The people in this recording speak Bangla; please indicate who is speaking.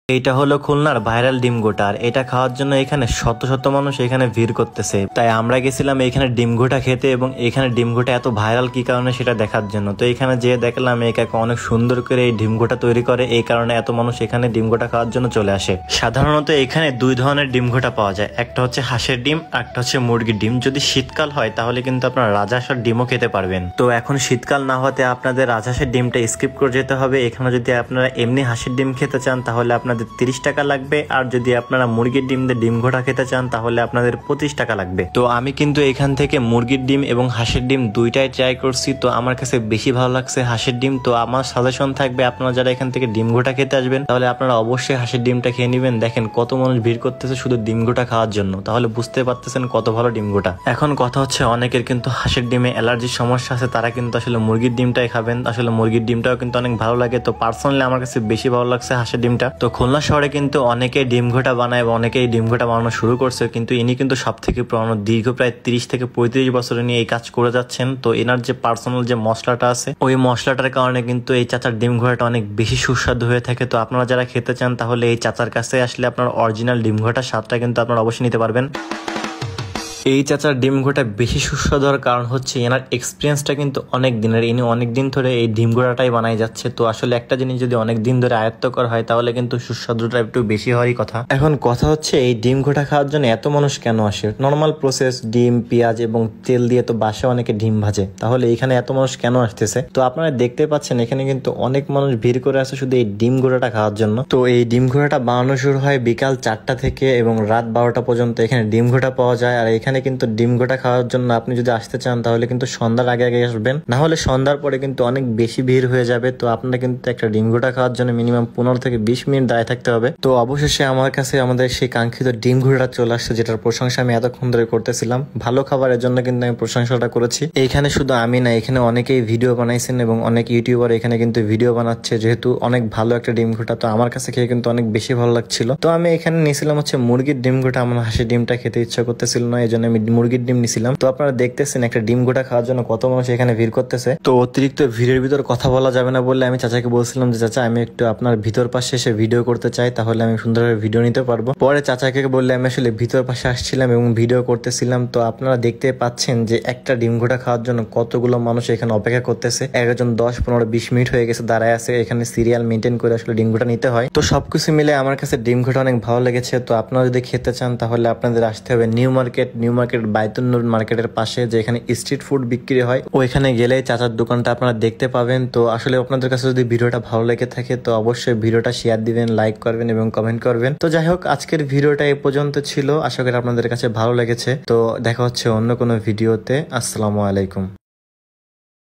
Speaker 1: এইটা হলো খুলনার ভাইরাল ডিম গোটা। আর এটা খাওয়ার জন্য এখানে শত শত মানুষ এখানে ভিড় করতেছে। তাই আমরা গেছিলাম এখানে ডিম গোটা খেতে, এবং এখানে ডিম গোটা এত ভাইরাল কি কারণে সেটা দেখার জন্য। তো এখানে যেয়ে দেখলাম এই কাকা অনেক সুন্দর করে এই ডিম গোটা তৈরি করে, এই কারণে এত মানুষ এখানে ডিম গোটা খাওয়ার জন্য চলে আসে। সাধারণত এখানে দুই ধরনের ডিম গোটা পাওয়া যায়, একটা হচ্ছে হাঁসের ডিম, একটা হচ্ছে মুরগির ডিম। যদি শীতকাল হয় তাহলে কিন্তু আপনারা রাজহাঁসের ডিমও খেতে পারবেন। তো এখন শীতকাল না হতে আপনাদের রাজহাঁসের ডিমটা স্কিপ করে যেতে হবে। এখানে যদি আপনারা এমনি হাঁসের ডিম খেতে চান তাহলে আপনাদের 30 টাকা লাগবে, আর যদি আপনারা মুরগির ডিম দিয়ে ডিম ঘোটা খেতে চান তাহলে আপনাদের 25 টাকা লাগবে। তো আমি কিন্তু এখান থেকে মুরগির ডিম এবং হাঁসের ডিম দুইটাই ট্রাই করছি। তো আমার কাছে বেশি ভালো লাগছে হাঁসের ডিম। তো আমার সাজেশন থাকবে, আপনারা যারা এখান থেকে ডিম ঘোটা খেতে আসবেন তাহলে আপনারা অবশ্যই হাঁসের ডিমটা খেয়ে নেবেন। দেখেন কত মানুষ ভিড় করতেছে শুধু ডিম ঘোটা খাওয়ার জন্য, তাহলে বুঝতে পারতেছেন কত ভালো ডিম ঘোটা। এখন কথা হচ্ছে অনেকের কিন্তু হাঁসের ডিমে অ্যালার্জির সমস্যা আছে, তারা কিন্তু আসলে মুরগির ডিমটাই খাবেন। আসলে মুরগির ডিমটাও কিন্তু অনেক ভালো লাগে। তো পার্সোনালি আমার কাছে বেশি ভালো লাগছে হাঁসের ডিমটা। তো খুলনা শহরে কিন্তু অনেকে ডিম ঘোটা বানায় এবং অনেকেই ডিম ঘোটা বানানো শুরু করছে, কিন্তু ইনি কিন্তু সব থেকে পুরনো, দীর্ঘ প্রায় 30 থেকে 35 বছর নিয়ে এই কাজ করে যাচ্ছেন। তো এনার যে পার্সোনাল যে মশলাটা আছে, ওই মশলাটার কারণে কিন্তু এই চাচার ডিম ঘোটাটা অনেক বেশি সুস্বাদু হয়ে থাকে। তো আপনারা যারা খেতে চান তাহলে এই চাচার কাছে আসলে আপনার অরিজিনাল ডিম ঘোটার স্বাদটা কিন্তু আপনারা অবশ্যই নিতে পারবেন। এই চাচার ডিম ঘোটা বেশি সুস্বাদু হওয়ার কারণ হচ্ছে এনার এক্সপিরিয়েন্সটা কিন্তু অনেক দিনের। ইনি অনেক দিন ধরে এই ডিম ঘোটাটাই বানাই যাচ্ছে। তো আসলে একটা জিনিস যদি অনেক দিন ধরে আয়ত্ত করা হয় তাহলে কিন্তু সুস্বাদুটা একটু বেশি হওয়ারই কথা। এখন কথা হচ্ছে এই ডিম ঘোটা খাওয়ার জন্য এত মানুষ কেন আসে? নর্মাল প্রসেস ডিম, পেঁয়াজ এবং তেল দিয়ে তো বাসায় অনেকে ডিম ভাজে, তাহলে এখানে এত মানুষ কেন আসতেছে? তো আপনারা দেখতে পাচ্ছেন এখানে কিন্তু অনেক মানুষ ভিড় করে আসে শুধু এই ডিম ঘোটাটা খাওয়ার জন্য। তো এই ডিম ঘোটাটা বানানো শুরু হয় বিকাল 4টা থেকে এবং রাত 12টা পর্যন্ত এখানে ডিম ঘোটা পাওয়া যায়। আর এখানে কিন্তু ডিম গোটা খাওয়ার জন্য আপনি যদি আসতে চান তাহলে কিন্তু সন্ধ্যার আগে আগে আসবেন, না হলে সন্ধ্যার পরে কিন্তু অনেক বেশি ভিড় হয়ে যাবে। তো আপনারা কিন্তু একটা ডিম গোটা খাওয়ার জন্য মিনিমাম 15 থেকে 20 মিনিট দাঁড়িয়ে থাকতে হবে। তো অবশেষে আমার কাছে আমাদের সেই কাঙ্ক্ষিত ডিম ঘোটা চলে আসছে, যেটার প্রশংসা আমি এতক্ষণ ধরে করতেছিলাম। ভালো খাবারের জন্য কিন্তু আমি প্রশংসাটা করেছি। এইখানে শুধু আমি না, এখানে অনেকেই ভিডিও বানাইছেন এবং অনেক ইউটিউবার এখানে কিন্তু ভিডিও বানাচ্ছে, যেহেতু অনেক ভালো একটা ডিম ঘোটা। তো আমার কাছে খেয়ে কিন্তু অনেক বেশি ভালো লাগছিল। তো আমি এখানে নিয়েছিলাম হচ্ছে মুরগির ডিম ঘোটা, আমার হাঁসের ডিমটা খেতে ইচ্ছা করতেছিল না, এই জন্য আমি মুরগির ডিম নিছিলাম। তো আপনারা দেখতেছেন একটা ডিম গোটা খাওয়ার জন্য কত মানুষ এখানে ভিড় করতেছে। তো অতিরিক্ত ভিড়ের ভিতর কথা বলা যাবে না বললে আমি চাচাকে বলছিলাম যে চাচা আমি একটু আপনার ভিতর পাশে এসে ভিডিও করতে চাই, তাহলে আমি সুন্দরভাবে ভিডিও নিতে পারবো। পরে চাচাকে বললে আমি আসলে ভিতর পাশে আসছিলাম এবং ভিডিও করতেছিলাম। তো আপনারা দেখতে পাচ্ছেন যে একটা ডিম গোটা খাওয়ার জন্য কতগুলো মানুষ এখানে অপেক্ষা করতেছে। একজন 10, 15, 20 মিনিট হয়ে গেছে দাঁড়ায় আছে। এখানে সিরিয়াল মেনটেন করে আসলে ডিম গোটা নিতে হয়। তো সবকিছু মিলে আমার কাছে ডিম গোটা অনেক ভালো লেগেছে। তো আপনারা যদি খেতে চান তাহলে আপনাদের আসতে হবে নিউ মার্কেট বাইতুন্নুর মার্কেটের পাশে, যেখানে স্ট্রিট ফুড বিক্রি হয়। ওইখানে গেলে চাচার দোকানটা আপনারা দেখতে পাবেন। তো আসলে আপনাদের কাছে যদি ভিডিওটা ভালো লেগে থাকে তো অবশ্যই ভিডিওটা শেয়ার দিবেন, লাইক করবেন এবং কমেন্ট করবেন। তো যাই হোক, আজকের ভিডিওটা এই পর্যন্ত ছিল। আশা করি আপনাদের কাছে ভালো লেগেছে। তো দেখা হচ্ছে অন্য কোনো ভিডিওতে। আসসালামু আলাইকুম।